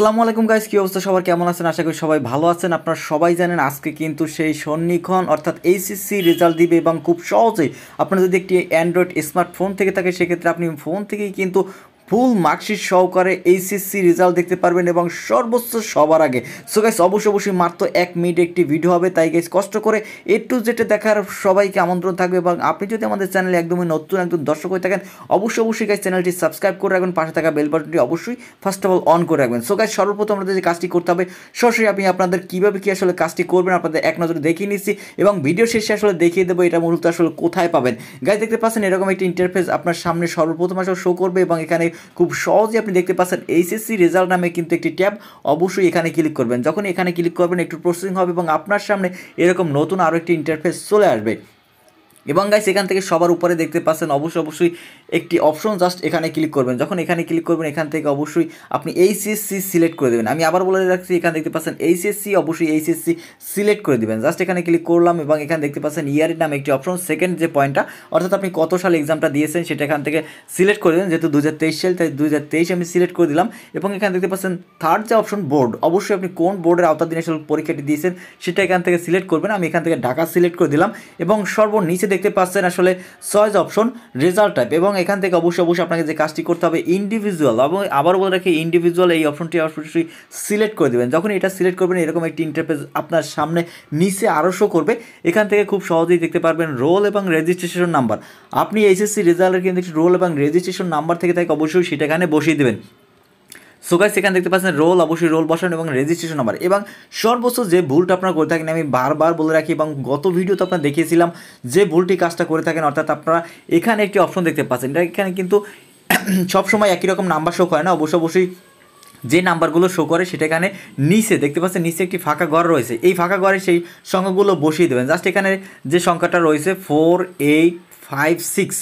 আসসালামু আলাইকুম গাইস, কি অবস্থা সবার, কেমন আছেন? আশা করি সবাই ভালো আছেন। আপনারা সবাই জানেন আজকে কিন্তু সেই সন্নিক্ষণ অর্থাৎ এইচএসসি রেজাল্ট দিবে এবং খুব সহজেই আপনার যদি একটি অ্যান্ড্রয়েড স্মার্টফোন থেকে থাকে সেক্ষেত্রে আপনি ফোন থেকেই কিন্তু ফুল মার্কশিট সহকারে এইচএসসি রেজাল্ট দেখতে পারবেন এবং সর্বোচ্চ সবার আগে। সো গাইস অবশ্যই মাত্র 1 মিনিট একটি ভিডিও হবে, তাই গাইস কষ্ট করে এ টু জেড দেখার সবাইকে আমন্ত্রণ থাকবে। এবং আপনি যদি আমাদের চ্যানেলে একদমই নতুন একদম দর্শক হয়ে থাকেন অবশ্যই গাইস চ্যানেলটি সাবস্ক্রাইব করে রাখবেন, পাশে থাকা বেল বাটনটি অবশ্যই ফার্স্ট অফ অল অন করে রাখবেন। সো গাইস সর্বপ্রথম আমাদের যে কাজটি করতে হবে, সরাসরি আমি আপনাদের কীভাবে কী আসলে কাজটি করবেন আপনাদের এক নজরে দেখিয়ে নিচ্ছি এবং ভিডিও শেষে আসলে দেখিয়ে দেবো এটা মূলত আসলে কোথায় পাবেন। গাইস দেখতে পাচ্ছেন এরকম একটি ইন্টারফেস আপনার সামনে সর্বপ্রথম আসলে শো করবে এবং এখানে খুব সহজে আপনি দেখতে পাচ্ছেন এইচএসসি রেজাল্ট নামে কিন্তু একটি ট্যাব। অবশ্যই এখানে ক্লিক করবেন, যখন এখানে ক্লিক করবেন একটু প্রসেসিং হবে এবং আপনার সামনে এরকম নতুন আরও একটি ইন্টারফেস চলে আসবে। এবং গাইস এখান থেকে সবার উপরে দেখতে পাচ্ছেন অবশ্যই একটি অপশন, জাস্ট এখানে ক্লিক করবেন। যখন এখানে ক্লিক করবেন এখান থেকে অবশ্যই আপনি এইচএসসি সিলেক্ট করে দেবেন। আমি আবার বলে রাখছি, এখানে দেখতে পাচ্ছেন এইচএসসি, অবশ্যই এইচএসসি সিলেক্ট করে দেবেন। জাস্ট এখানে ক্লিক করলাম এবং এখানে দেখতে পাচ্ছেন ইয়ারের নামে একটি অপশন, সেকেন্ড যে পয়েন্টটা অর্থাৎ আপনি কত সালে এক্সামটা দিয়েছেন সেটা এখান থেকে সিলেক্ট করে দেবেন। যেহেতু 2023 সাল তাই 2023 আমি সিলেক্ট করে দিলাম। এবং এখানে দেখতে পাচ্ছেন থার্ড যে অপশন বোর্ড, অবশ্যই আপনি কোন বোর্ডের আওতাধীন আসলে পরীক্ষাটি দিয়েছেন সেটা এখান থেকে সিলেক্ট করবেন। আমি এখান থেকে ঢাকা সিলেক্ট করে দিলাম এবং সর্বনিচে দেখতে পাচ্ছেন আসলে চয়েস অপশন রেজাল্ট টাইপ। এবং এখান থেকে অবশ্যই আপনাকে যে কাজটি করতে হবে ইন্ডিভিজুয়াল, এবং আবার বলে রাখি ইন্ডিভিজুয়াল এই অপশনটি অবশ্যই সিলেক্ট করে দেবেন। যখন এটা সিলেক্ট করবেন এরকম একটি ইন্টারফেস আপনার সামনে নিচে আরও শো করবে। এখান থেকে খুব সহজেই দেখতে পারবেন রোল এবং রেজিস্ট্রেশন নাম্বার। আপনি এইচএসসি রেজাল্টের কিন্তু একটি রোল এবং রেজিস্ট্রেশন নাম্বার থেকে থাকে অবশ্যই সেটা এখানে বসিয়ে দেবেন। সো গাইস এখানে দেখতে পাচ্ছেন রোল, অবশ্যই রোল বসান এবং রেজিস্ট্রেশন নাম্বার। এবং সর্বোচ্চ যে ভুলটা আপনারা করে থাকেন আমি বারবার বলে রাখি এবং গত ভিডিওতে আপনারা দেখিয়েছিলাম যে ভুলটি কাজটা করে থাকেন, অর্থাৎ আপনারা এখানে একটি অপশন দেখতে পাচ্ছেন, এটা এখানে কিন্তু সবসময় একই রকম নাম্বার শো করে না। অবশ্যই যে নাম্বারগুলো শো করে সেটা এখানে নিচে দেখতে পাচ্ছেন, নিচে একটি ফাঁকা ঘর রয়েছে, এই ফাঁকা ঘরে সেই সংখ্যাগুলো বসিয়ে দেবেন। জাস্ট এখানে যে সংখ্যাটা রয়েছে 4856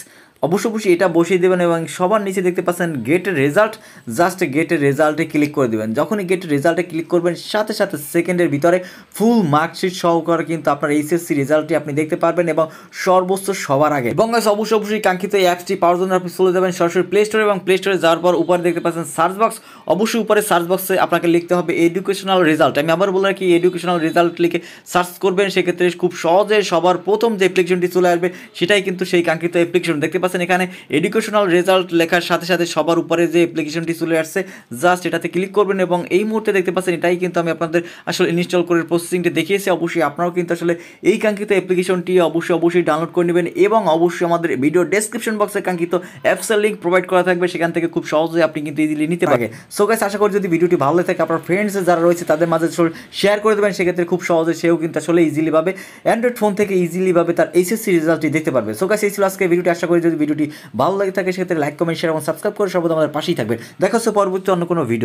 অবশ্যই এটা বসিয়ে দেবেন এবং সবার নিচে দেখতে পাচ্ছেন গেট রেজাল্ট, জাস্ট গেট রেজাল্টে ক্লিক করে দেবেন। যখনই গেট রেজাল্টে ক্লিক করবেন সাথে সাথে সেকেন্ডের ভিতরে ফুল মার্কশিট সহকারে কিন্তু আপনার এইচএসসি রেজাল্টটি আপনি দেখতে পারবেন এবং সর্বোচ্চ সবার আগে। এবং অবশ্যই কাঙ্ক্ষিত এই অ্যাপসটি পাওয়ার জন্য আপনি চলে যাবেন সরাসরি প্লে স্টোরে এবং প্লে স্টোরে যাওয়ার পর উপরে দেখতে পাচ্ছেন সার্চ বক্স, অবশ্যই উপরে সার্চ বক্সে আপনাকে লিখতে হবে এডুকেশনাল রেজাল্ট। আমি আবার বলে রাখি এডুকেশনাল রেজাল্ট লিখে সার্চ করবেন, সেক্ষেত্রে খুব সহজে সবার প্রথম যে অ্যাপ্লিকেশনটি চলে আসবে সেটাই কিন্তু সেই কাঙ্ক্ষিত অ্যাপ্লিকেশন। দেখতে পাচ্ছেন এখানে এডুকেশনাল রেজাল্ট লেখার সাথে সাথে সবার উপরে যে অ্যাপ্লিকেশনটি চলে আসছে জাস্ট এটাতে ক্লিক করবেন এবং এই মুহূর্তে দেখতে পাচ্ছেন এটাই কিন্তু আমি আপনাদের আসলে ইনস্টল করে প্রসেসিংটি দেখিয়েছি। অবশ্যই আপনারাও কিন্তু আসলে এই কাঙ্ক্ষিত অ্যাপ্লিকেশনটি অবশ্যই ডাউনলোড করে নেবেন এবং অবশ্যই আমাদের ভিডিও ডেসক্রিপশন বক্সে কাঙ্ক্ষিত অ্যাপসের লিঙ্ক প্রোভাইড করা থাকবে, সেখান থেকে খুব সহজে আপনি কিন্তু ইজিলি নিতে পারবেন। সো গাইস আশা করি যদি ভিডিওটি ভালো লাগে আপনার ফ্রেন্ডস যারা রয়েছে তাদের মাঝে শেয়ার করে দেবেন, সেক্ষেত্রে খুব সহজে সেও কিন্তু আসলে ইজিলি ভাবে অ্যান্ড্রয়েড ফোন থেকে ইজিলি ভাবে তার এইচএসসি রেজাল্টটি দেখতে পারবে। সো গাইস এই ছিল আজকে ভিডিওটি। আশা করি যদি ভিডিওটি ভালো লাগে থাকে সেক্ষেত্রে লাইক কমেন্ট শেয়ার এবং সাবস্ক্রাইব করে সর্বদা আমাদের পাশেই থাকবেন। দেখা হচ্ছে পরবর্তী অন্য কোনো ভিডিও।